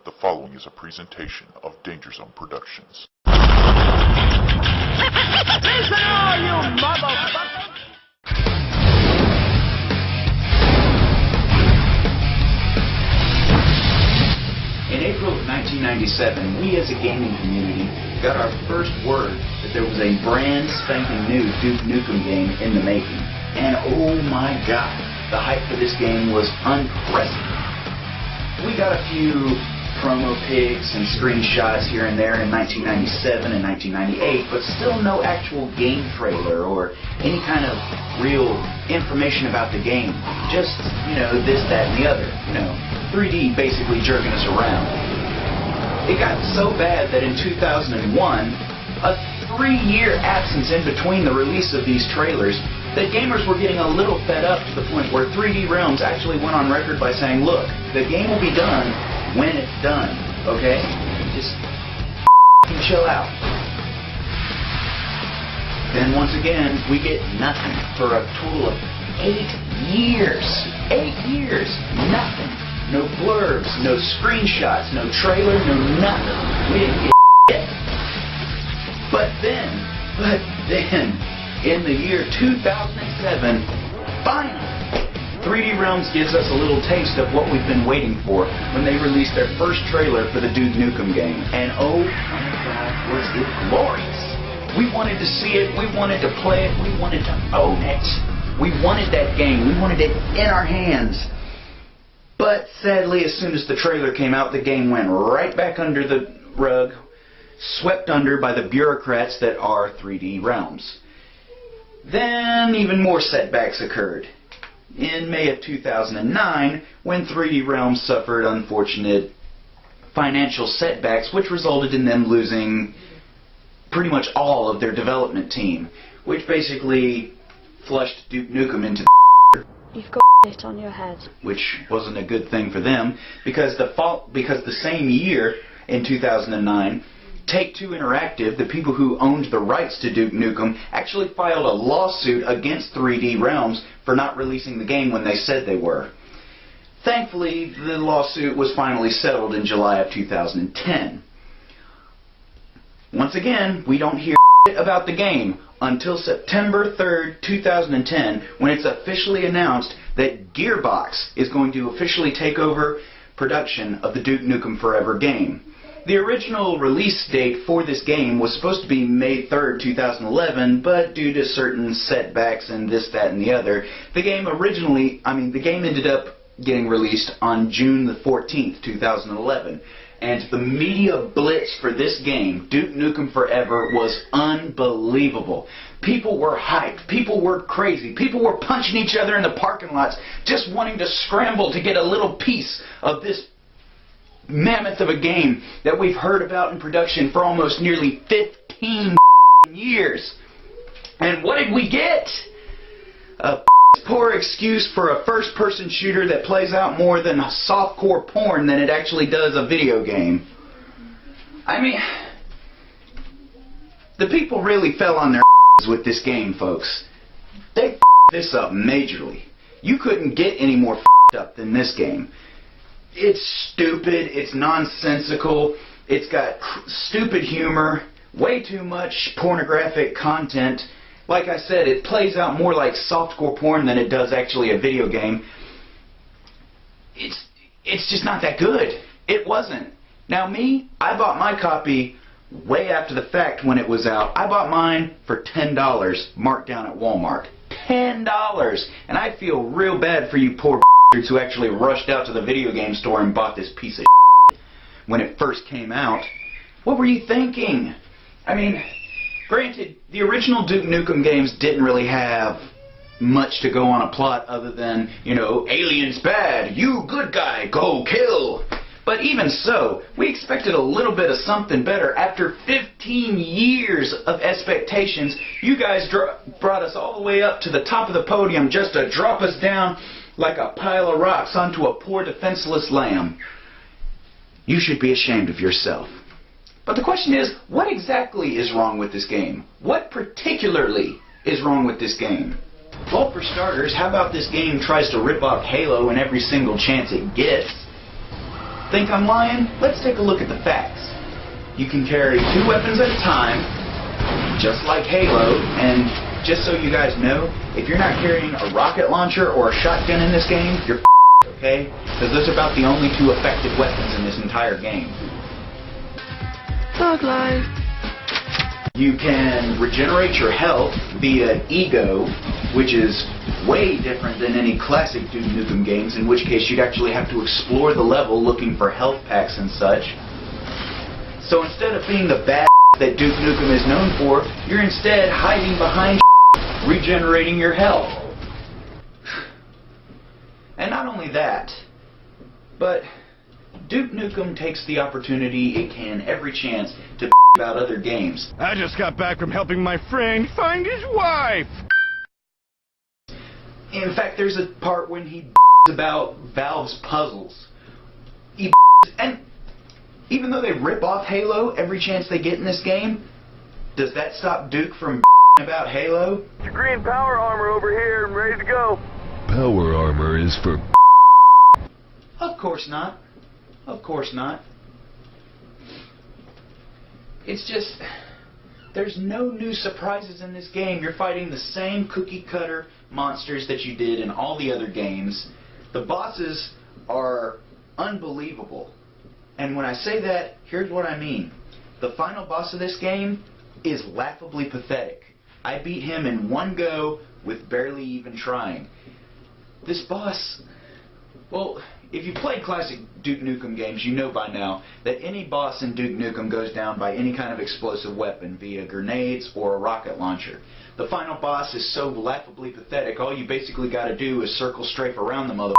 The following is a presentation of DangerZone Productions. Listen all you motherfuckers! In April of 1997, we as a gaming community got our first word that there was a brand spanking new Duke Nuke'Em game in the making. And oh my god, the hype for this game was unprecedented. We got a few promo pics and screenshots here and there in 1997 and 1998, but still no actual game trailer or any kind of real information about the game. Just, this, that, and the other. 3D basically jerking us around. It got so bad that in 2001, a 3-year absence in between the release of these trailers, that gamers were getting a little fed up to the point where 3D Realms actually went on record by saying, look, the game will be done when it's done, okay? Just chill out. Then once again, we get nothing for a total of 8 years. 8 years, nothing. No blurbs, no screenshots, no trailer, no nothing. We didn't get shit. But then, in the year 2007, finally, 3D Realms gives us a little taste of what we've been waiting for when they released their first trailer for the Duke Nuke'Em game. And oh my god, was it glorious! We wanted to see it, we wanted to play it, we wanted to own it. We wanted that game, we wanted it in our hands. But sadly, as soon as the trailer came out, the game went right back under the rug, swept under by the bureaucrats that are 3D Realms. Then even more setbacks occurred. In May of 2009, when 3D Realms suffered unfortunate financial setbacks, which resulted in them losing pretty much all of their development team, which basically flushed Duke Nuke'Em into the You've got it on your head. Which wasn't a good thing for them, because the same year, in 2009, Take-Two Interactive, the people who owned the rights to Duke Nuke'Em, actually filed a lawsuit against 3D Realms for not releasing the game when they said they were. Thankfully, the lawsuit was finally settled in July of 2010. Once again, we don't hear about the game until September 3rd, 2010, when it's officially announced that Gearbox is going to officially take over production of the Duke Nuke'Em Forever game. The original release date for this game was supposed to be May 3rd, 2011, but due to certain setbacks and this, that, and the other, the game ended up getting released on June the 14th, 2011. And the media blitz for this game, Duke Nuke'Em Forever, was unbelievable. People were hyped. People were crazy. People were punching each other in the parking lots, just wanting to scramble to get a little piece of this mammoth of a game that we've heard about in production for almost nearly 15 years. And what did we get? A poor excuse for a first-person shooter that plays out more than softcore porn than it actually does a video game. I mean, the people really fell on their with this game, folks. They this up majorly. You couldn't get any more up than this game. It's stupid, it's nonsensical, it's got stupid humor, way too much pornographic content. Like I said, it plays out more like softcore porn than it does actually a video game. It's just not that good. It wasn't. Now me, I bought my copy way after the fact when it was out. I bought mine for $10, marked down at Walmart. $10! And I feel real bad for you poor who actually rushed out to the video game store and bought this piece of when it first came out. What were you thinking? I mean, granted, the original Duke Nuke'Em games didn't really have much to go on a plot other than, aliens bad, you good guy, go kill. But even so, we expected a little bit of something better. After 15 years of expectations, you guys brought us all the way up to the top of the podium just to drop us down like a pile of rocks onto a poor defenseless lamb. You should be ashamed of yourself. But the question is, what exactly is wrong with this game? What particularly is wrong with this game? Well, for starters, how about this game tries to rip off Halo in every single chance it gets? Think I'm lying? Let's take a look at the facts. You can carry 2 weapons at a time, just like Halo, and just so you guys know, if you're not carrying a rocket launcher or a shotgun in this game, you're okay? Because those are about the only 2 effective weapons in this entire game. Thug life. You can regenerate your health via Ego, which is way different than any classic Duke Nukem games, in which case you'd actually have to explore the level looking for health packs and such. So instead of being the bad that Duke Nukem is known for, you're instead hiding behind regenerating your health. And not only that, but Duke Nukem takes the opportunity it can every chance to about other games. I just got back from helping my friend find his wife. In fact, there's a part when he about Valve's puzzles. And even though they rip off Halo every chance they get in this game, does that stop Duke from about Halo? Your green power armor over here and ready to go. Power armor is for... Of course not. Of course not. It's just, there's no new surprises in this game. You're fighting the same cookie-cutter monsters that you did in all the other games. The bosses are unbelievable. And when I say that, here's what I mean. The final boss of this game is laughably pathetic. I beat him in one go with barely even trying. This boss, well, if you played classic Duke Nukem games, you know by now that any boss in Duke Nukem goes down by any kind of explosive weapon, via grenades or a rocket launcher. The final boss is so laughably pathetic, all you basically got to do is circle strafe around the mother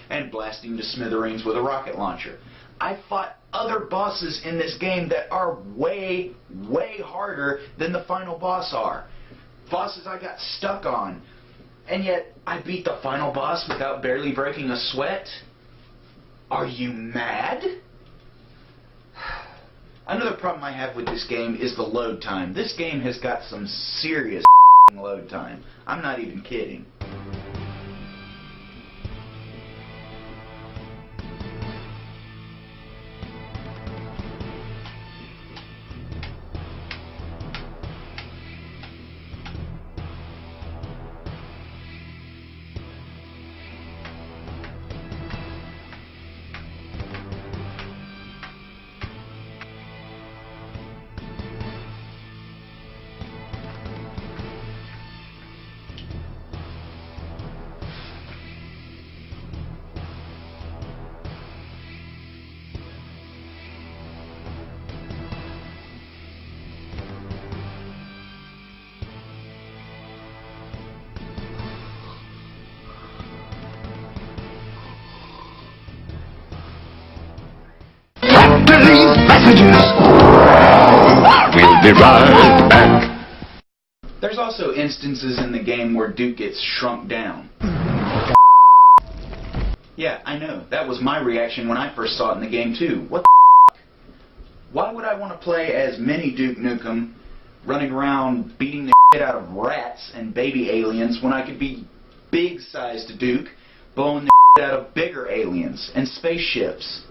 and blast him to smithereens with a rocket launcher. I fought other bosses in this game that are way, way harder than the final boss are. Bosses I got stuck on, and yet I beat the final boss without barely breaking a sweat? Are you mad? Another problem I have with this game is the load time. This game has got some serious load time. I'm not even kidding. Delete messages. We'll be right back. There's also instances in the game where Duke gets shrunk down. Yeah, I know. That was my reaction when I first saw it in the game too. What the Why would I want to play as mini Duke Nukem, running around beating the shit out of rats and baby aliens, when I could be big-sized Duke, blowing the shit out of bigger aliens and spaceships?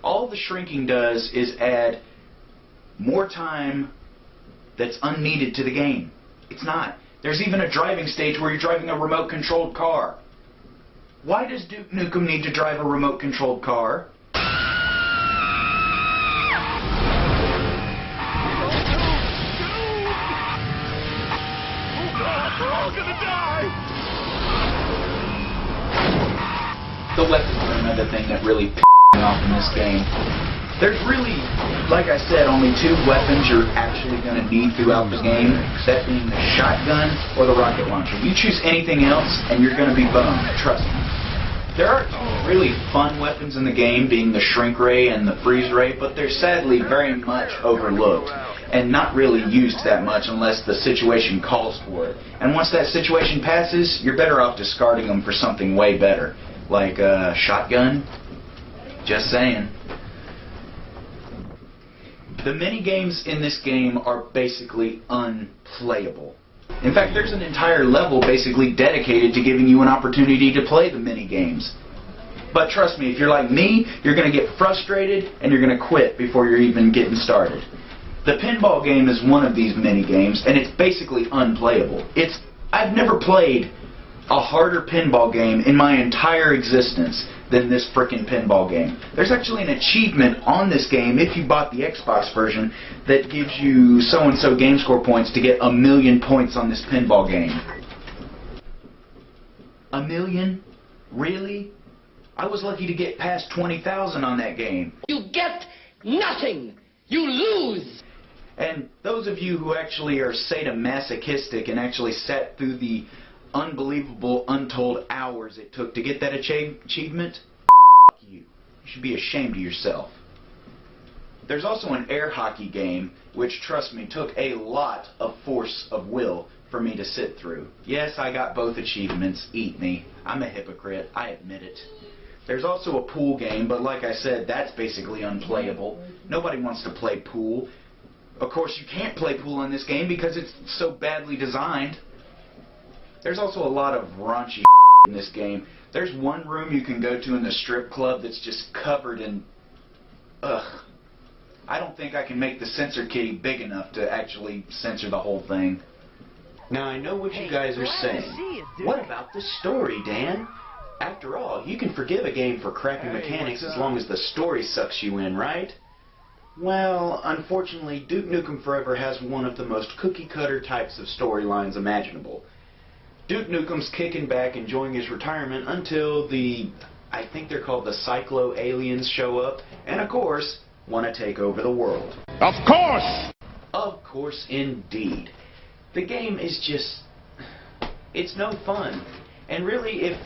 All the shrinking does is add more time that's unneeded to the game. It's not. There's even a driving stage where you're driving a remote-controlled car. Why does Duke Nukem need to drive a remote-controlled car? We're all gonna die! The weapons are another thing that really pisses me off in this game. There's really, like I said, only 2 weapons you're actually going to need throughout the game, that being the shotgun or the rocket launcher. You choose anything else and you're going to be boned, trust me. There are really fun weapons in the game, being the shrink ray and the freeze ray, but they're sadly very much overlooked and not really used that much unless the situation calls for it. And once that situation passes, you're better off discarding them for something way better, like a shotgun. Just saying. The mini-games in this game are basically unplayable. In fact, there's an entire level basically dedicated to giving you an opportunity to play the mini-games. But trust me, if you're like me, you're going to get frustrated and you're going to quit before you're even getting started. The pinball game is one of these mini games, and it's basically unplayable. I've never played a harder pinball game in my entire existence than this frickin' pinball game. There's actually an achievement on this game, if you bought the Xbox version, that gives you so-and-so game score points to get 1,000,000 points on this pinball game. 1,000,000? Really? I was lucky to get past 20,000 on that game. You get nothing! You lose! And those of you who actually are sadomasochistic and actually sat through the unbelievable, untold hours it took to get that achievement, you. You should be ashamed of yourself. There's also an air hockey game, which, trust me, took a lot of force of will for me to sit through. Yes, I got both achievements. Eat me. I'm a hypocrite. I admit it. There's also a pool game, but like I said, that's basically unplayable. Nobody wants to play pool. Of course, you can't play pool in this game because it's so badly designed. There's also a lot of raunchy in this game. There's one room you can go to in the strip club that's just covered in... Ugh. I don't think I can make the censor kitty big enough to actually censor the whole thing. Now, I know what you guys are saying. What about the story, Dan? After all, you can forgive a game for crappy mechanics as long as the story sucks you in, right? Well, unfortunately, Duke Nuke'Em Forever has one of the most cookie-cutter types of storylines imaginable. Duke Nukem's kicking back, enjoying his retirement until I think they're called the Cyclo-Aliens show up, and of course, want to take over the world. Of course! Of course, indeed. The game is just... it's no fun. And really, if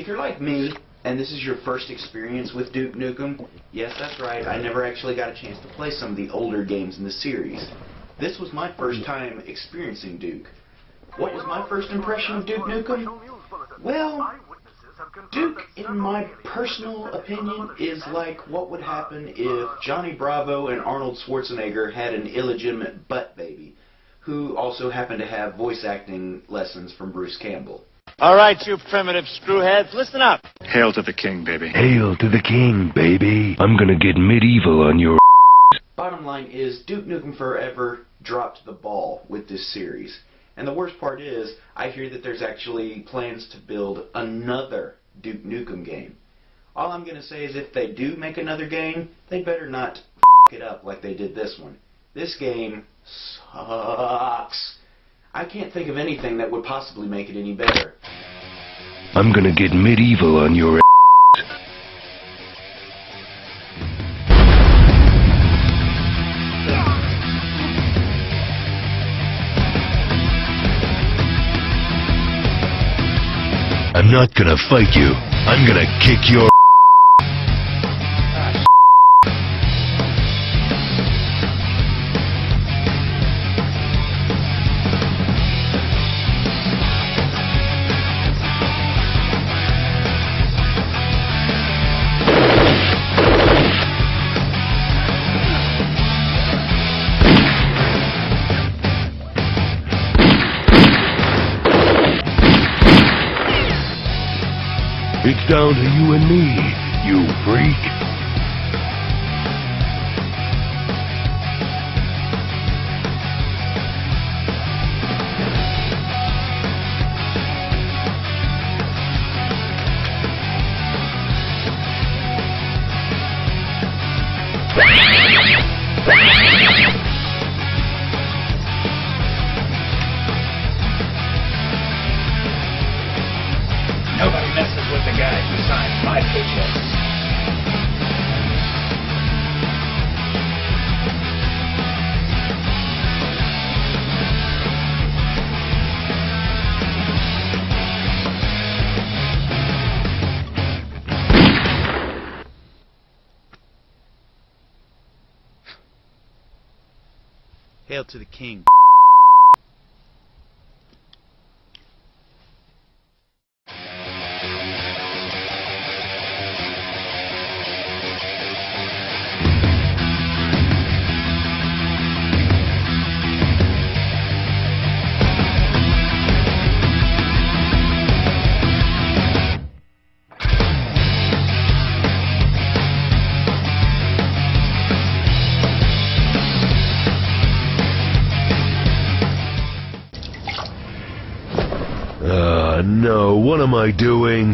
you're like me, and this is your first experience with Duke Nuke'Em, yes, that's right, I never actually got a chance to play some of the older games in the series. This was my first time experiencing Duke. What was my first impression of Duke Nuke'Em? Well, Duke, in my personal opinion, is like what would happen if Johnny Bravo and Arnold Schwarzenegger had an illegitimate butt baby, who also happened to have voice acting lessons from Bruce Campbell. All right, you primitive screwheads, listen up. Hail to the king, baby. Hail to the king, baby. I'm gonna get medieval on your... Bottom line is, Duke Nuke'Em Forever dropped the ball with this series. And the worst part is, I hear that there's actually plans to build another Duke Nuke'Em game. All I'm going to say is if they do make another game, they better not f*** it up like they did this one. This game sucks. I can't think of anything that would possibly make it any better. I'm gonna get medieval on your... I'm not gonna fight you. I'm gonna kick your... It's down to you and me, you freak. Nobody messes with the guy who signed my paychecks. Hail to the king. No, what am I doing?